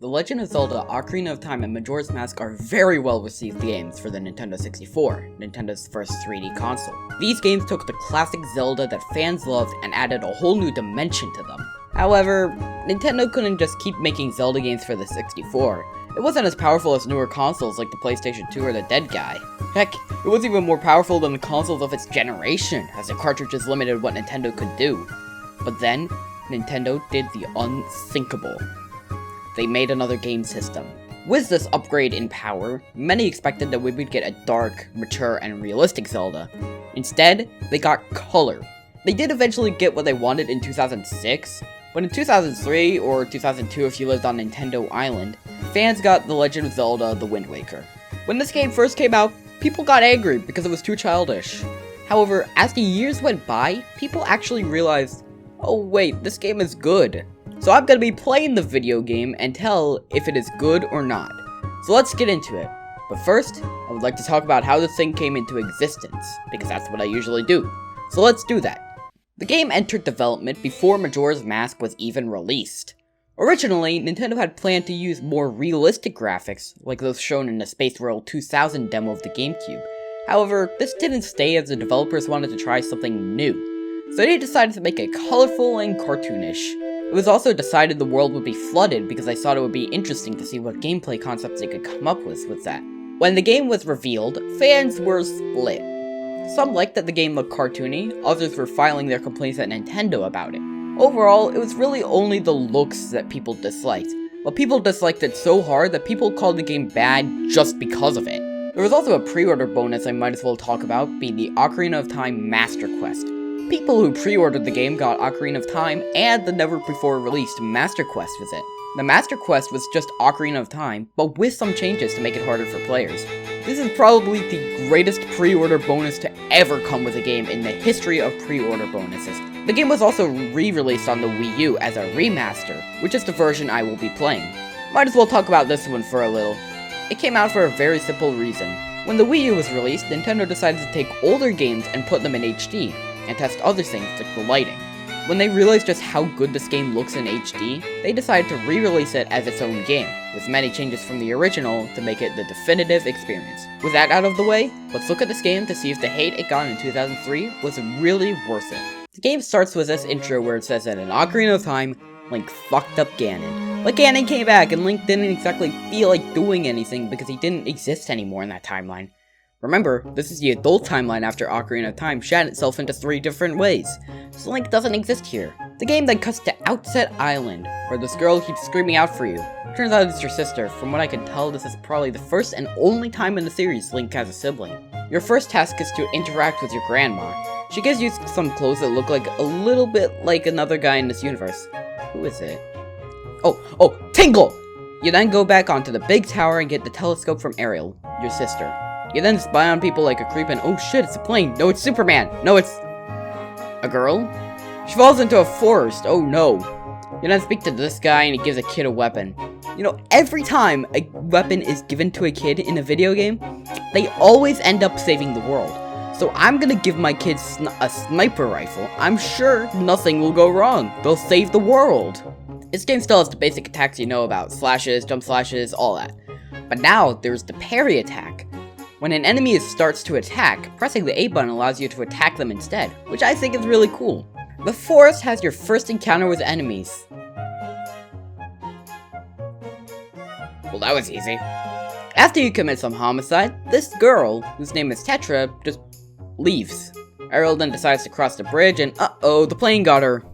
The Legend of Zelda: Ocarina of Time and Majora's Mask are very well received games for the Nintendo 64, Nintendo's first 3D console. These games took the classic Zelda that fans loved and added a whole new dimension to them. However, Nintendo couldn't just keep making Zelda games for the 64. It wasn't as powerful as newer consoles like the PlayStation 2 or the Dead Guy. Heck, it was even more powerful than the consoles of its generation, as the cartridges limited what Nintendo could do. But then, Nintendo did the unthinkable. They made another game system. With this upgrade in power, many expected that we would get a dark, mature, and realistic Zelda. Instead, they got color. They did eventually get what they wanted in 2006, but in 2003, or 2002 if you lived on Nintendo Island, fans got The Legend of Zelda: The Wind Waker. When this game first came out, people got angry because it was too childish. However, as the years went by, people actually realized, oh wait, this game is good. So I'm gonna be playing the video game and tell if it is good or not. So let's get into it. But first, I would like to talk about how this thing came into existence, because that's what I usually do. So let's do that. The game entered development before Majora's Mask was even released. Originally, Nintendo had planned to use more realistic graphics, like those shown in the Space World 2000 demo of the GameCube. However, this didn't stay as the developers wanted to try something new. So they decided to make it colorful and cartoonish. It was also decided the world would be flooded because I thought it would be interesting to see what gameplay concepts they could come up with that. When the game was revealed, fans were split. Some liked that the game looked cartoony, others were filing their complaints at Nintendo about it. Overall, it was really only the looks that people disliked, but people disliked it so hard that people called the game bad just because of it. There was also a pre-order bonus I might as well talk about, being the Ocarina of Time Master Quest. People who pre-ordered the game got Ocarina of Time and the never-before-released Master Quest with it. The Master Quest was just Ocarina of Time, but with some changes to make it harder for players. This is probably the greatest pre-order bonus to ever come with a game in the history of pre-order bonuses. The game was also re-released on the Wii U as a remaster, which is the version I will be playing. Might as well talk about this one for a little. It came out for a very simple reason. When the Wii U was released, Nintendo decided to take older games and put them in HD, and test other things like the lighting. When they realized just how good this game looks in HD, they decided to re-release it as its own game, with many changes from the original to make it the definitive experience. With that out of the way, let's look at this game to see if the hate it got in 2003 was really worth it. The game starts with this intro where it says that in Ocarina of Time, Link fucked up Ganon. But Ganon came back and Link didn't exactly feel like doing anything because he didn't exist anymore in that timeline. Remember, this is the adult timeline after Ocarina of Time shat itself into 3 different ways, so Link doesn't exist here. The game then cuts to Outset Island, where this girl keeps screaming out for you. Turns out it's your sister. From what I can tell, this is probably the first and only time in the series Link has a sibling. Your first task is to interact with your grandma. She gives you some clothes that look like a little bit like another guy in this universe. Who is it? Oh, Tingle! You then go back onto the big tower and get the telescope from Ariel, your sister. You then spy on people like a creep and oh shit, it's a plane. No, it's Superman. No, it's a girl? She falls into a forest. Oh no. You then speak to this guy and he gives a kid a weapon. You know, every time a weapon is given to a kid in a video game, they always end up saving the world. So I'm gonna give my kids a sniper rifle. I'm sure nothing will go wrong. They'll save the world. This game still has the basic attacks you know about. Slashes, jump slashes, all that. But now there's the parry attack. When an enemy starts to attack, pressing the A button allows you to attack them instead, which I think is really cool. The forest has your first encounter with enemies. Well, that was easy. After you commit some homicide, this girl, whose name is Tetra, just leaves. Ariel then decides to cross the bridge and uh-oh, the plane got her.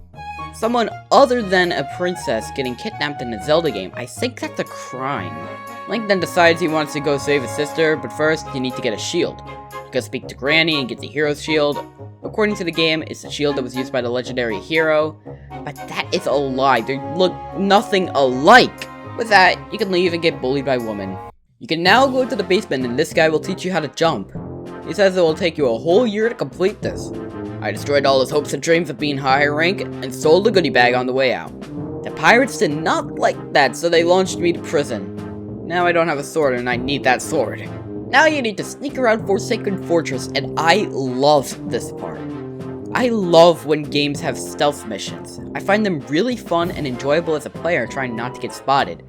Someone other than a princess getting kidnapped in a Zelda game, I think that's a crime. Link then decides he wants to go save his sister, but first, you need to get a shield. You go speak to Granny and get the hero's shield. According to the game, it's the shield that was used by the legendary hero, but that is a lie. They look nothing alike. With that, you can leave and get bullied by women. You can now go to the basement and this guy will teach you how to jump. He says it will take you a whole year to complete this. I destroyed all his hopes and dreams of being higher rank and sold the goodie bag on the way out. The pirates did not like that, so they launched me to prison. Now I don't have a sword and I need that sword. Now you need to sneak around Forsaken Fortress, and I love this part. I love when games have stealth missions. I find them really fun and enjoyable as a player trying not to get spotted.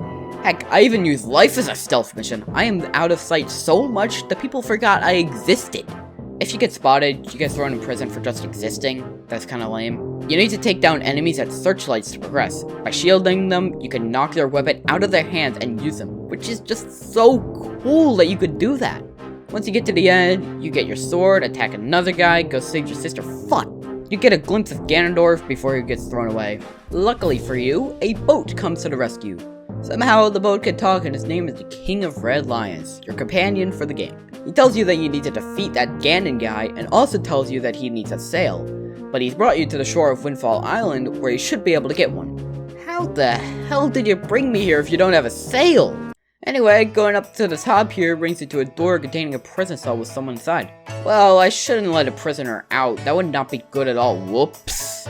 Heck, I even use life as a stealth mission. I am out of sight so much that people forgot I existed. If you get spotted, you get thrown in prison for just existing. That's kinda lame. You need to take down enemies at searchlights to progress. By shielding them, you can knock their weapon out of their hands and use them, which is just so cool that you could do that. Once you get to the end, you get your sword, attack another guy, go save your sister. Fun! You get a glimpse of Ganondorf before he gets thrown away. Luckily for you, a boat comes to the rescue. Somehow, the boat can talk and his name is the King of Red Lions, your companion for the game. He tells you that you need to defeat that Ganon guy and also tells you that he needs a sail. But he's brought you to the shore of Windfall Island where you should be able to get one. How the hell did you bring me here if you don't have a sail? Anyway, going up to the top here brings you to a door containing a prison cell with someone inside. Well, I shouldn't let a prisoner out. That would not be good at all. Whoops.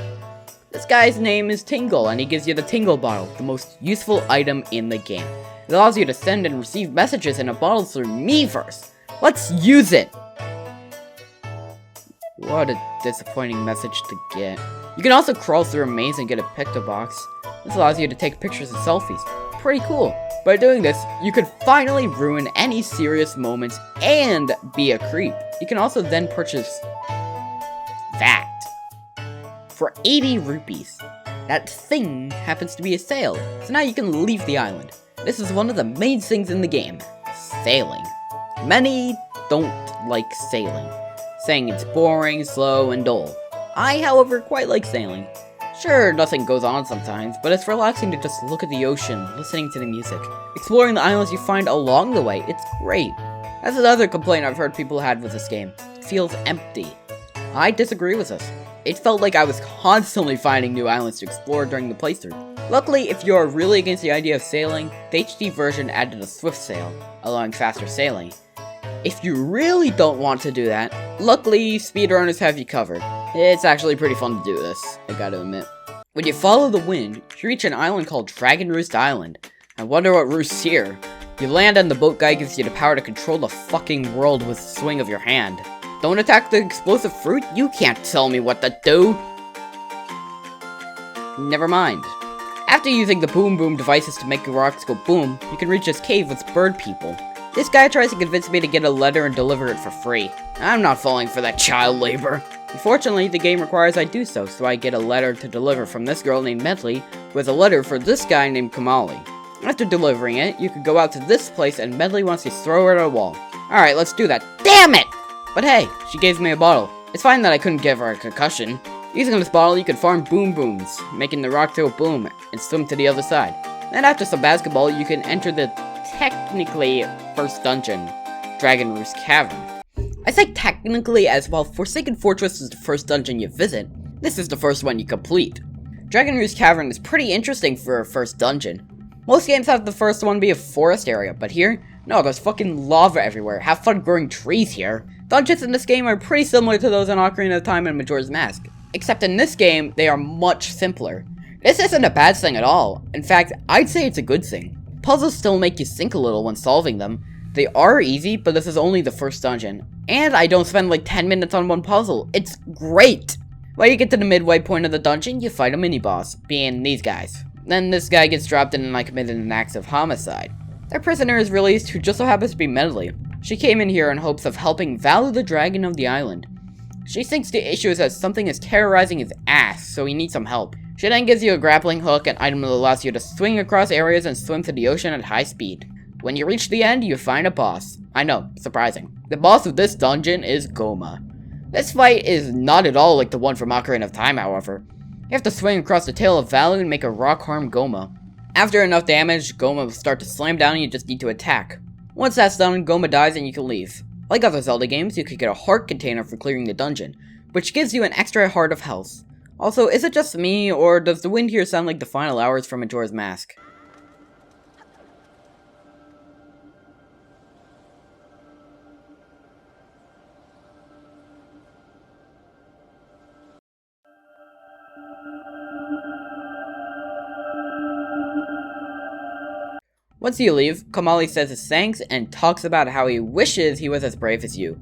This guy's name is Tingle, and he gives you the Tingle Bottle, the most useful item in the game. It allows you to send and receive messages in a bottle through Miiverse. Let's use it! What a disappointing message to get. You can also crawl through a maze and get a picto box. This allows you to take pictures and selfies. Pretty cool. By doing this, you could finally ruin any serious moments and be a creep. You can also then purchase that for 80 rupees. That thing happens to be a sail, so now you can leave the island. This is one of the main things in the game, sailing. Many don't like sailing, saying it's boring, slow, and dull. I, however, quite like sailing. Sure, nothing goes on sometimes, but it's relaxing to just look at the ocean, listening to the music, exploring the islands you find along the way. It's great. That's another complaint I've heard people had with this game. It feels empty. I disagree with this. It felt like I was constantly finding new islands to explore during the playthrough. Luckily, if you're really against the idea of sailing, the HD version added a swift sail, allowing faster sailing. If you really don't want to do that, luckily speedrunners have you covered. It's actually pretty fun to do this, I gotta admit. When you follow the wind, you reach an island called Dragon Roost Island. I wonder what roosts here. You land and the boat guy gives you the power to control the fucking world with the swing of your hand. Don't attack the explosive fruit? You can't tell me what to do! Never mind. After using the boom boom devices to make your rocks go boom, you can reach this cave with bird people. This guy tries to convince me to get a letter and deliver it for free. I'm not falling for that child labor. Unfortunately, the game requires I do so I get a letter to deliver from this girl named Medley with a letter for this guy named Kamali. After delivering it, you can go out to this place and Medley wants to throw her at a wall. Alright, let's do that. Damn it! But hey, she gave me a bottle. It's fine that I couldn't give her a concussion. Using this bottle, you can farm boom booms, making the rock go boom, and swim to the other side. And after some basketball, you can enter the technically first dungeon, Dragon Roost Cavern. I say technically as while Forsaken Fortress is the first dungeon you visit, this is the first one you complete. Dragon Roost Cavern is pretty interesting for a first dungeon. Most games have the first one be a forest area, but here, no, there's fucking lava everywhere. Have fun growing trees here. Dungeons in this game are pretty similar to those in Ocarina of Time and Majora's Mask, except in this game, they are much simpler. This isn't a bad thing at all. In fact, I'd say it's a good thing. Puzzles still make you think a little when solving them. They are easy, but this is only the first dungeon. And I don't spend like 10 minutes on one puzzle. It's great! When you get to the midway point of the dungeon, you fight a mini-boss, being these guys. Then this guy gets dropped in and I committed an act of homicide. Their prisoner is released, who just so happens to be Medley. She came in here in hopes of helping Valor the Dragon of the island. She thinks the issue is that something is terrorizing his ass, so he needs some help. She then gives you a grappling hook, an item that allows you to swing across areas and swim to the ocean at high speed. When you reach the end, you find a boss. I know, surprising. The boss of this dungeon is Goma. This fight is not at all like the one from Ocarina of Time, however. You have to swing across the tail of Valor and make a rock harm Goma. After enough damage, Goma will start to slam down and you just need to attack. Once that's done, Goma dies and you can leave. Like other Zelda games, you could get a heart container for clearing the dungeon, which gives you an extra heart of health. Also, is it just me, or does the wind here sound like the final hours from Majora's Mask? Once you leave, Kamali says his thanks and talks about how he wishes he was as brave as you,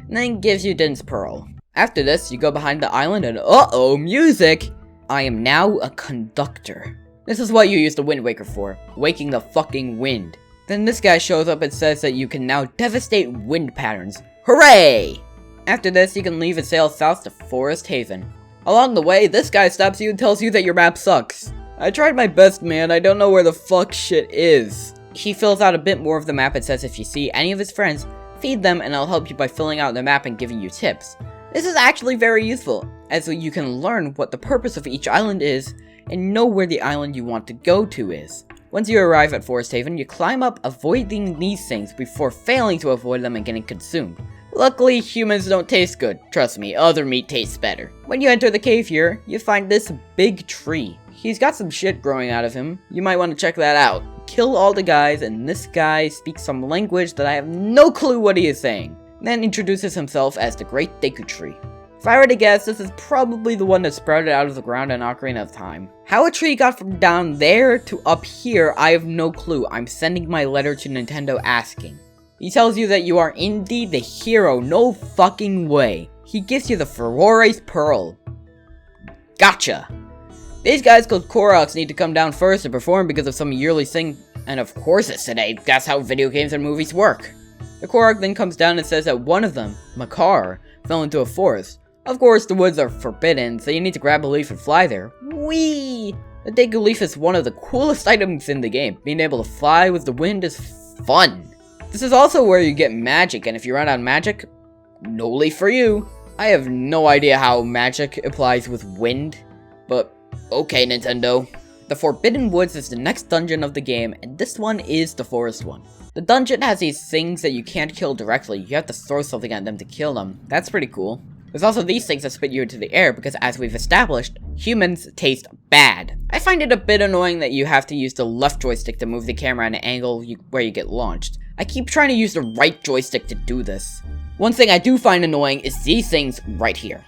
and then gives you Din's Pearl. After this, you go behind the island and uh-oh, music! I am now a conductor. This is what you use the Wind Waker for, waking the fucking wind. Then this guy shows up and says that you can now devastate wind patterns. Hooray! After this, you can leave and sail south to Forest Haven. Along the way, this guy stops you and tells you that your map sucks. I tried my best, man, I don't know where the fuck shit is. He fills out a bit more of the map and says if you see any of his friends, feed them and I'll help you by filling out the map and giving you tips. This is actually very useful, as you can learn what the purpose of each island is, and know where the island you want to go to is. Once you arrive at Forest Haven, you climb up avoiding these things before failing to avoid them and getting consumed. Luckily, humans don't taste good. Trust me, other meat tastes better. When you enter the cave here, you find this big tree. He's got some shit growing out of him. You might want to check that out. Kill all the guys, and this guy speaks some language that I have no clue what he is saying. Then introduces himself as the Great Deku Tree. If I were to guess, this is probably the one that sprouted out of the ground in Ocarina of Time. How a tree got from down there to up here, I have no clue. I'm sending my letter to Nintendo asking. He tells you that you are indeed the hero, no fucking way. He gives you the Furore's Pearl. Gotcha! These guys called Koroks need to come down first to perform because of some yearly thing, and of course it's today, that's how video games and movies work. The Korok then comes down and says that one of them, Makar, fell into a forest. Of course, the woods are forbidden, so you need to grab a leaf and fly there. Whee! The Deku Leaf is one of the coolest items in the game. Being able to fly with the wind is fun. This is also where you get magic, and if you run out of magic, no leaf for you. I have no idea how magic applies with wind, but okay, Nintendo. The Forbidden Woods is the next dungeon of the game, and this one is the forest one. The dungeon has these things that you can't kill directly. You have to throw something at them to kill them. That's pretty cool. There's also these things that spit you into the air because, as we've established, humans taste bad. I find it a bit annoying that you have to use the left joystick to move the camera at an angle where you get launched. I keep trying to use the right joystick to do this. One thing I do find annoying is these things right here.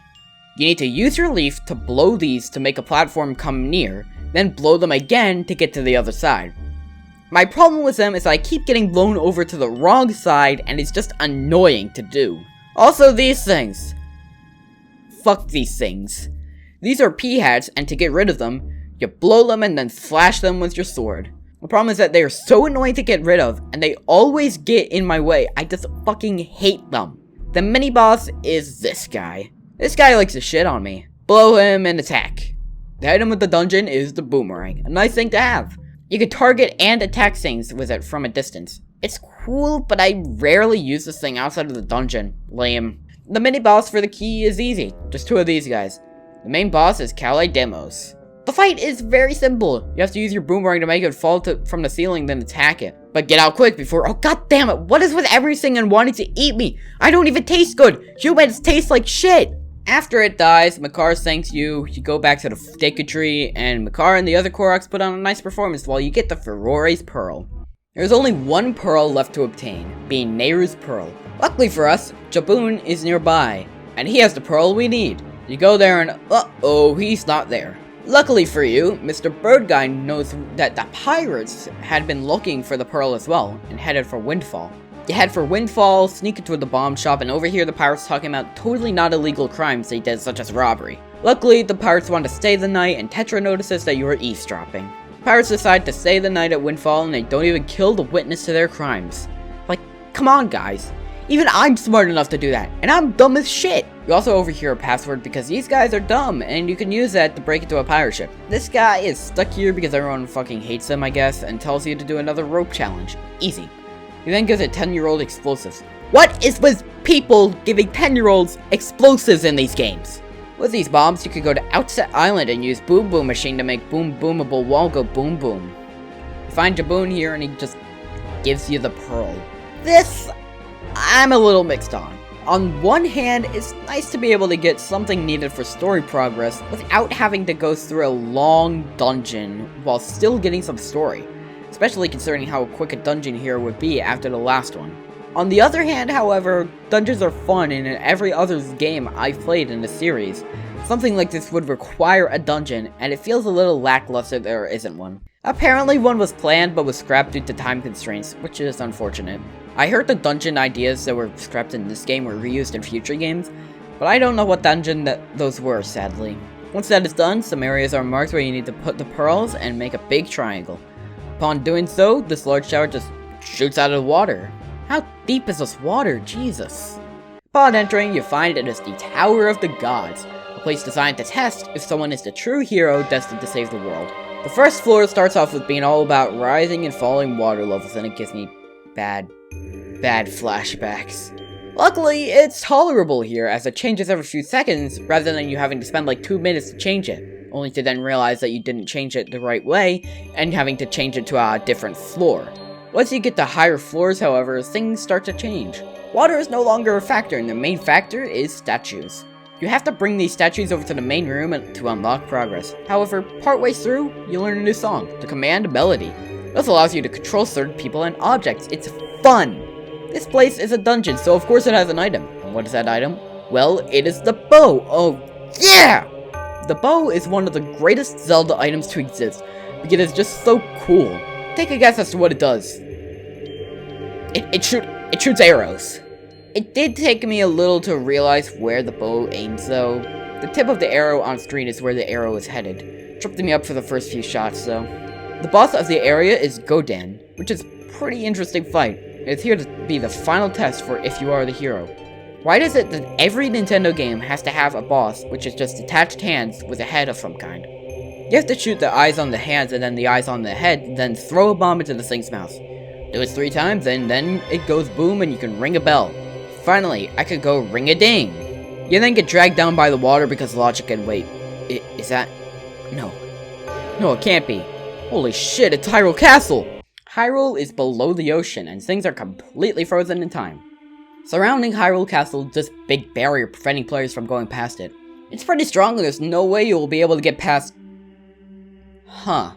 You need to use your leaf to blow these to make a platform come near, then blow them again to get to the other side. My problem with them is I keep getting blown over to the wrong side and it's just annoying to do. Also these things. Fuck these things. These are pea hats, and to get rid of them, you blow them and then slash them with your sword. The problem is that they are so annoying to get rid of, and they always get in my way. I just fucking hate them. The mini-boss is this guy. This guy likes to shit on me. Blow him and attack. The item of the dungeon is the boomerang. A nice thing to have. You can target and attack things with it from a distance. It's cool, but I rarely use this thing outside of the dungeon. Lame. The mini-boss for the key is easy. Just two of these guys. The main boss is Kale Demos. The fight is very simple. You have to use your boomerang to make it fall from the ceiling, then attack it. But get out quick before— oh god damn it, what is with everything and wanting to eat me? I don't even taste good. Humans taste like shit. After it dies, Makar thanks you. You go back to the Deku Tree, and Makar and the other Koroks put on a nice performance while you get the Furore's Pearl. There's only one pearl left to obtain, being Nehru's Pearl. Luckily for us, Jabun is nearby, and he has the pearl we need. You go there and uh-oh, he's not there. Luckily for you, Mr. Bird Guy knows that the pirates had been looking for the pearl as well, and headed for Windfall. You head for Windfall, sneak into the bomb shop, and overhear the pirates talking about totally not illegal crimes they did, such as robbery. Luckily, the pirates want to stay the night, and Tetra notices that you are eavesdropping. Pirates decide to stay the night at Windfall, and they don't even kill the witness to their crimes. Like, come on guys. Even I'm smart enough to do that, and I'm dumb as shit! You also overhear a password because these guys are dumb, and you can use that to break into a pirate ship. This guy is stuck here because everyone fucking hates him, I guess, and tells you to do another rope challenge. Easy. He then gives it 10-year-old explosives. What is with people giving 10-year-olds explosives in these games? With these bombs, you could go to Outset Island and use Boom Boom Machine to make Boom Boomable Wall go boom boom. You find Jabun here and he just gives you the pearl. This, I'm a little mixed on. On one hand, it's nice to be able to get something needed for story progress without having to go through a long dungeon while still getting some story, especially considering how quick a dungeon here would be after the last one. On the other hand, however, dungeons are fun, and in every other game I've played in the series, something like this would require a dungeon, and it feels a little lackluster there isn't one. Apparently one was planned but was scrapped due to time constraints, which is unfortunate. I heard the dungeon ideas that were scrapped in this game were reused in future games, but I don't know what dungeon those were, sadly. Once that is done, some areas are marked where you need to put the pearls and make a big triangle. Upon doing so, this large tower just shoots out of the water. How deep is this water? Jesus. Upon entering, you find it is the Tower of the Gods, a place designed to test if someone is the true hero destined to save the world. The first floor starts off with being all about rising and falling water levels, and it gives me bad flashbacks. Luckily, it's tolerable here, as it changes every few seconds, rather than you having to spend like 2 minutes to change it, only to then realize that you didn't change it the right way, and having to change it to a different floor. Once you get to higher floors, however, things start to change. Water is no longer a factor, and the main factor is statues. You have to bring these statues over to the main room to unlock progress. However, partway through, you learn a new song, the Command Melody. This allows you to control certain people and objects. It's fun! This place is a dungeon, so of course it has an item. And what is that item? Well, it is the bow! Oh, yeah! The bow is one of the greatest Zelda items to exist, because it's just so cool. Take a guess as to what it does. It shoots arrows. It did take me a little to realize where the bow aims though. The tip of the arrow on screen is where the arrow is headed. Tripped me up for the first few shots though. The boss of the area is Godan, which is a pretty interesting fight. It's here to be the final test for if you are the hero. Why is it that every Nintendo game has to have a boss which is just detached hands with a head of some kind? You have to shoot the eyes on the hands and then the eyes on the head, then throw a bomb into the thing's mouth. Do it 3 times and then it goes boom and you can ring a bell. Finally, I could go ring-a-ding. You then get dragged down by the water because logic and wait. Is that... No. No, it can't be. Holy shit, it's Hyrule Castle! Hyrule is below the ocean, and things are completely frozen in time. Surrounding Hyrule Castle is this big barrier preventing players from going past it. It's pretty strong and there's no way you will be able to get past... Huh.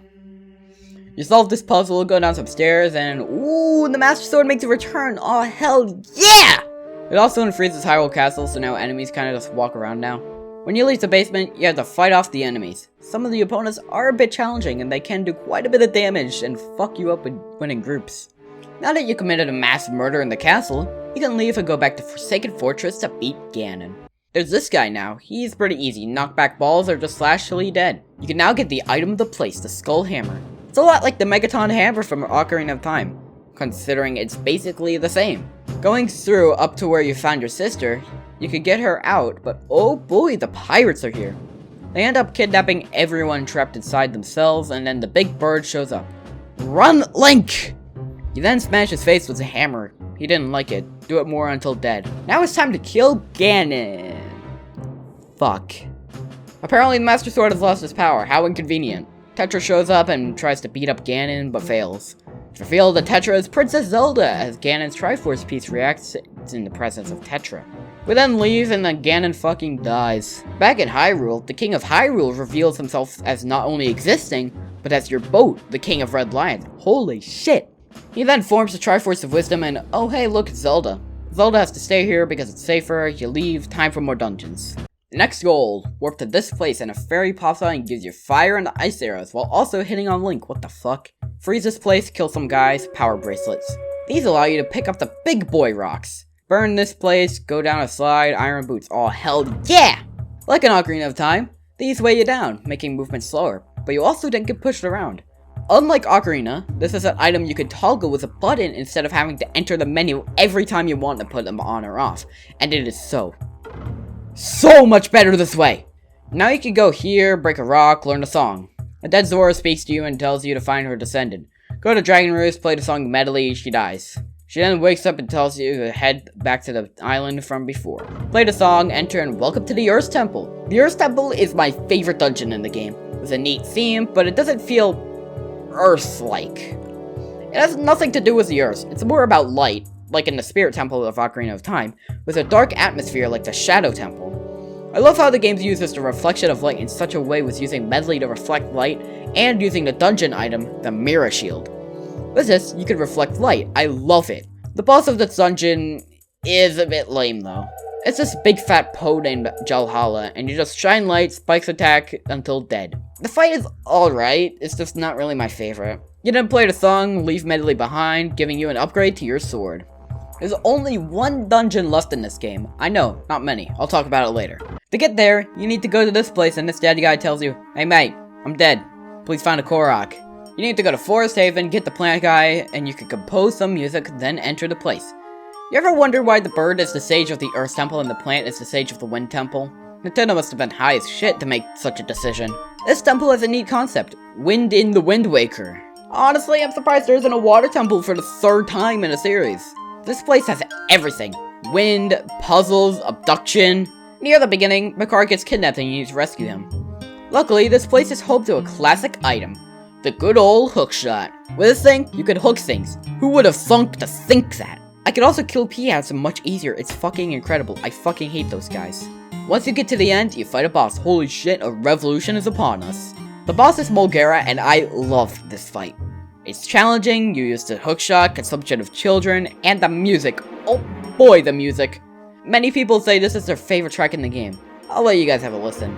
You solve this puzzle, go down some stairs, and ooh, the Master Sword makes a return! Oh, hell yeah! It also unfreezes Hyrule Castle, so now enemies kind of just walk around now. When you leave the basement, you have to fight off the enemies. Some of the opponents are a bit challenging, and they can do quite a bit of damage and fuck you up when in groups. Now that you committed a mass murder in the castle, you can leave and go back to Forsaken Fortress to beat Ganon. There's this guy now. He's pretty easy. Knock back balls or just slash till he's dead. You can now get the item of the place, the Skull Hammer. It's a lot like the Megaton Hammer from Ocarina of Time, considering it's basically the same. Going through up to where you found your sister, you could get her out, but oh boy, the pirates are here. They end up kidnapping everyone trapped inside themselves, and then the big bird shows up. Run, Link! You then smash his face with a hammer. He didn't like it. Do it more until dead. Now it's time to kill Ganon. Fuck. Apparently the Master Sword has lost its power. How inconvenient. Tetra shows up and tries to beat up Ganon, but fails. It's revealed that Tetra is Princess Zelda, as Ganon's Triforce piece reacts in the presence of Tetra. We then leave, and then Ganon fucking dies. Back in Hyrule, the King of Hyrule reveals himself as not only existing, but as your boat, the King of Red Lions. Holy shit! He then forms the Triforce of Wisdom, and oh hey, look, it's Zelda. Zelda has to stay here because it's safer. You leave, time for more dungeons. Next goal, warp to this place and a fairy pops out and gives you fire and ice arrows while also hitting on Link. What the fuck? Freeze this place, kill some guys, power bracelets. These allow you to pick up the big boy rocks. Burn this place, go down a slide, iron boots. Oh hell yeah! Like an Ocarina of Time, these weigh you down, making movement slower, but you also don't get pushed around. Unlike Ocarina, this is an item you can toggle with a button instead of having to enter the menu every time you want to put them on or off, and it is so much better this way! Now you can go here, break a rock, learn a song. A dead Zora speaks to you and tells you to find her descendant. Go to Dragon Roost, play the song medley, she dies. She then wakes up and tells you to head back to the island from before. Play the song, enter, and welcome to the Earth Temple. The Earth Temple is my favorite dungeon in the game. It's a neat theme, but it doesn't feel Earth-like. It has nothing to do with the Earth. It's more about light, like in the Spirit Temple of Ocarina of Time, with a dark atmosphere like the Shadow Temple. I love how the game uses the reflection of light in such a way with using medley to reflect light, and using the dungeon item, the Mirror Shield. With this, you can reflect light. I love it. The boss of this dungeon is a bit lame though. It's this big fat Poe named Jalhala, and you just shine light, spikes attack until dead. The fight is alright, it's just not really my favorite. You then play the song, leave medley behind, giving you an upgrade to your sword. There's only one dungeon left in this game. I know, not many. I'll talk about it later. To get there, you need to go to this place and this daddy guy tells you, "Hey mate, I'm dead. Please find a Korok." You need to go to Forest Haven, get the plant guy, and you can compose some music, then enter the place. You ever wonder why the bird is the sage of the Earth Temple and the plant is the sage of the Wind Temple? Nintendo must have been high as shit to make such a decision. This temple has a neat concept. Wind in the Wind Waker. Honestly, I'm surprised there isn't a water temple for the third time in a series. This place has everything. Wind, puzzles, abduction. Near the beginning, Makar gets kidnapped and you need to rescue him. Luckily, this place is home to a classic item. The good old hookshot. With this thing, you could hook things. Who would have thunk to think that? I could also kill P-Hats much easier. It's fucking incredible. I fucking hate those guys. Once you get to the end, you fight a boss. Holy shit, a revolution is upon us. The boss is Mulgara, and I love this fight. It's challenging, you use the hookshot, consumption of children, and the music. Oh boy, the music. Many people say this is their favorite track in the game. I'll let you guys have a listen.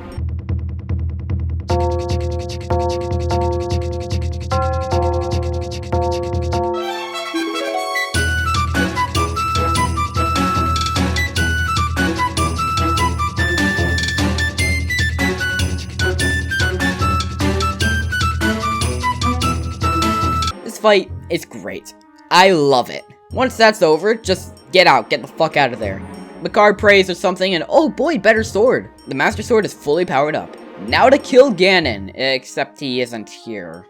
Fight is great. I love it. Once that's over, just get the fuck out of there. Makar prays or something and oh boy, better sword. The Master Sword is fully powered up. Now to kill Ganon, except he isn't here.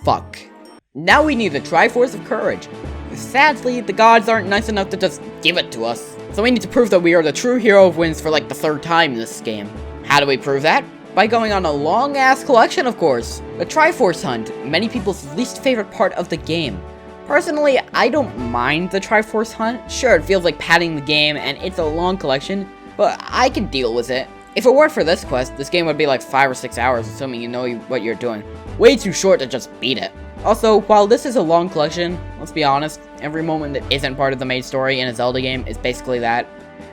Fuck. Now we need the Triforce of Courage. Sadly, the gods aren't nice enough to just give it to us. So we need to prove that we are the true hero of Winds for like the third time in this game. How do we prove that? By going on a long-ass collection, of course. The Triforce Hunt, many people's least favorite part of the game. Personally, I don't mind the Triforce Hunt. Sure, it feels like padding the game, and it's a long collection, but I can deal with it. If it weren't for this quest, this game would be like 5 or 6 hours, assuming you know what you're doing. Way too short to just beat it. Also, while this is a long collection, let's be honest, every moment that isn't part of the main story in a Zelda game is basically that.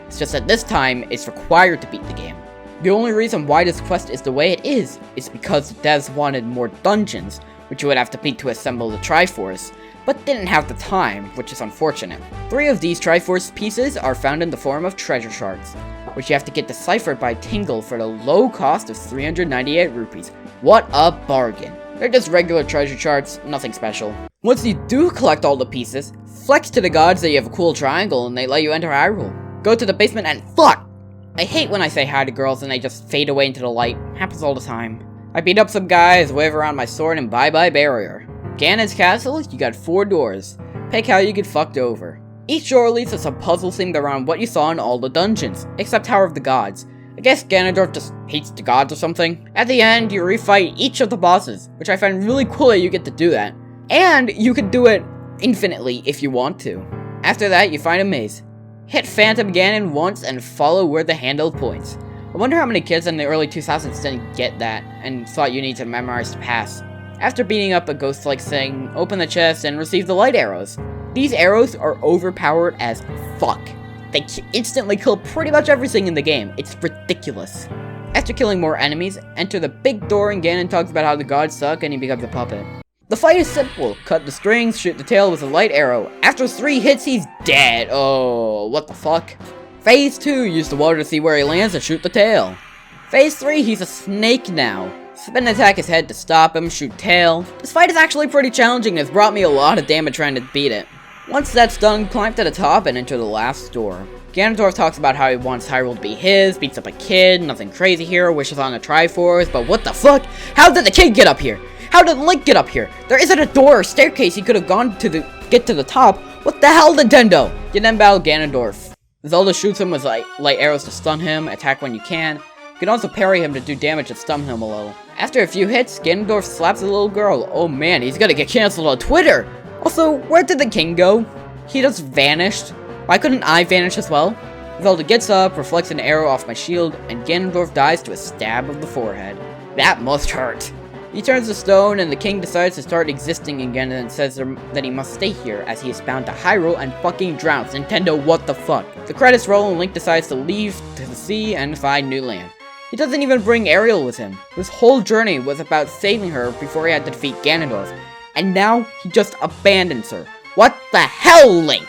It's just that this time, it's required to beat the game. The only reason why this quest is the way it is because the devs wanted more dungeons, which you would have to beat to assemble the Triforce, but didn't have the time, which is unfortunate. 3 of these Triforce pieces are found in the form of treasure shards, which you have to get deciphered by Tingle for the low cost of 398 rupees. What a bargain. They're just regular treasure shards, nothing special. Once you do collect all the pieces, flex to the gods that you have a cool triangle and they let you enter Hyrule. Go to the basement and fuck! I hate when I say hi to girls and they just fade away into the light. Happens all the time. I beat up some guys, wave around my sword, and bye-bye barrier. Ganon's castle, you got 4 doors. Pick how you get fucked over. Each door leads to some puzzles themed around what you saw in all the dungeons, except Tower of the Gods. I guess Ganondorf just hates the gods or something. At the end, you refight each of the bosses, which I find really cool that you get to do that. And you can do it infinitely if you want to. After that, you find a maze. Hit Phantom Ganon once and follow where the handle points. I wonder how many kids in the early 2000s didn't get that and thought you need to memorize to pass. After beating up a ghost-like thing, open the chest and receive the light arrows. These arrows are overpowered as fuck. They instantly kill pretty much everything in the game. It's ridiculous. After killing more enemies, enter the big door and Ganon talks about how the gods suck and he becomes a puppet. The fight is simple. Cut the strings, shoot the tail with a light arrow. After 3 hits, he's dead. Oh, what the fuck? Phase 2, use the water to see where he lands and shoot the tail. Phase 3, he's a snake now. Spin and attack his head to stop him, shoot tail. This fight is actually pretty challenging and it's brought me a lot of damage trying to beat it. Once that's done, climb to the top and enter the last door. Ganondorf talks about how he wants Hyrule to be his, beats up a kid, nothing crazy here, wishes on a Triforce, but what the fuck? How did the kid get up here? How did Link get up here? There isn't a door or staircase he could have gone to get to the top. What the hell, Nintendo? You then battle Ganondorf. Zelda shoots him with light arrows to stun him, attack when you can. You can also parry him to do damage and stun him a little. After a few hits, Ganondorf slaps a little girl. Oh man, he's gonna get cancelled on Twitter! Also, where did the king go? He just vanished. Why couldn't I vanish as well? Zelda gets up, reflects an arrow off my shield, and Ganondorf dies to a stab of the forehead. That must hurt. He turns to stone, and the king decides to start existing again and says that he must stay here as he is bound to Hyrule and fucking drowns. Nintendo, what the fuck? The credits roll and Link decides to leave to the sea and find new land. He doesn't even bring Ariel with him. His whole journey was about saving her before he had to defeat Ganondorf. And now, he just abandons her. What the hell, Link?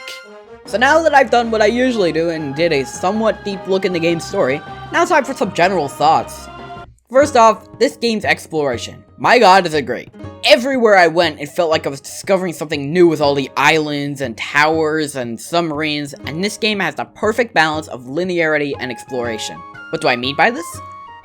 So now that I've done what I usually do and did a somewhat deep look in the game's story, now it's time for some general thoughts. First off, this game's exploration. My god, is it great. Everywhere I went, it felt like I was discovering something new with all the islands and towers and submarines, and this game has the perfect balance of linearity and exploration. What do I mean by this?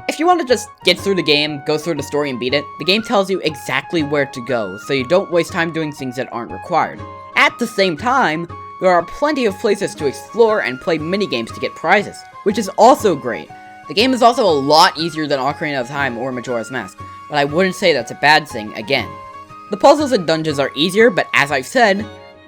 If you want to just get through the game, go through the story and beat it, the game tells you exactly where to go, so you don't waste time doing things that aren't required. At the same time, there are plenty of places to explore and play minigames to get prizes, which is also great. The game is also a lot easier than Ocarina of Time or Majora's Mask, but I wouldn't say that's a bad thing again. The puzzles and dungeons are easier, but as I've said,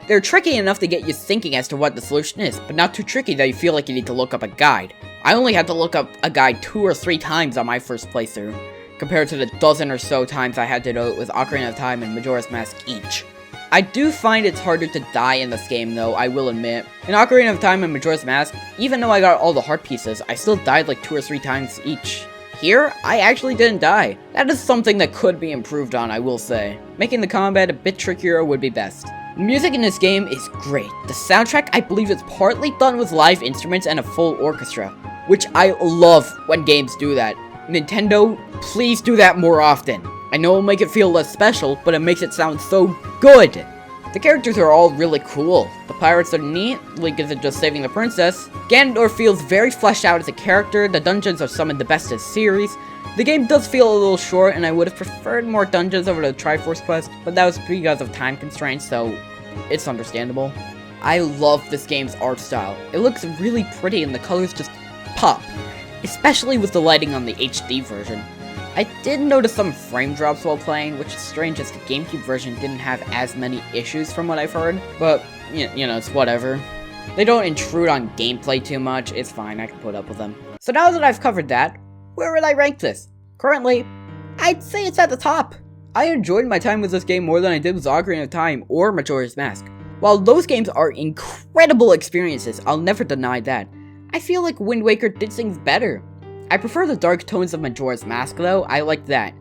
they're tricky enough to get you thinking as to what the solution is, but not too tricky that you feel like you need to look up a guide. I only had to look up a guide 2 or 3 times on my first playthrough, compared to the dozen or so times I had to do it with Ocarina of Time and Majora's Mask each. I do find it's harder to die in this game though, I will admit. In Ocarina of Time and Majora's Mask, even though I got all the heart pieces, I still died like 2 or 3 times each. Here, I actually didn't die. That is something that could be improved on, I will say. Making the combat a bit trickier would be best. The music in this game is great. The soundtrack, I believe, is partly done with live instruments and a full orchestra, which I love when games do that. Nintendo, please do that more often. I know it'll make it feel less special, but it makes it sound so good. The characters are all really cool. The pirates are neat, Link isn't just saving the princess. Ganondorf feels very fleshed out as a character, the dungeons are some of the best in the series. The game does feel a little short, and I would have preferred more dungeons over the Triforce quest, but that was because of time constraints, so it's understandable. I love this game's art style. It looks really pretty and the colors just pop, especially with the lighting on the HD version. I did notice some frame drops while playing, which is strange as the GameCube version didn't have as many issues from what I've heard, but, you know, it's whatever. They don't intrude on gameplay too much, it's fine, I can put up with them. So now that I've covered that, where would I rank this? Currently, I'd say it's at the top. I enjoyed my time with this game more than I did with Ocarina of Time or Majora's Mask. While those games are incredible experiences, I'll never deny that. I feel like Wind Waker did things better. I prefer the dark tones of Majora's Mask though, I like that.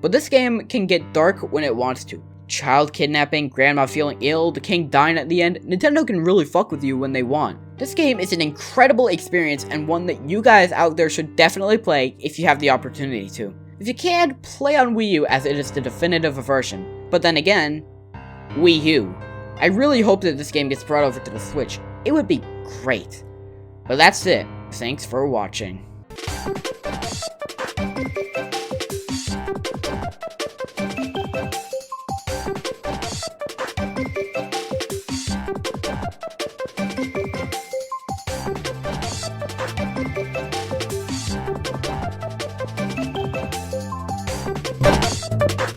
But this game can get dark when it wants to. Child kidnapping, grandma feeling ill, the king dying at the end, Nintendo can really fuck with you when they want. This game is an incredible experience and one that you guys out there should definitely play if you have the opportunity to. If you can't, play on Wii U as it is the definitive version. But then again, Wii U. I really hope that this game gets brought over to the Switch. It would be great. But that's it. Thanks for watching.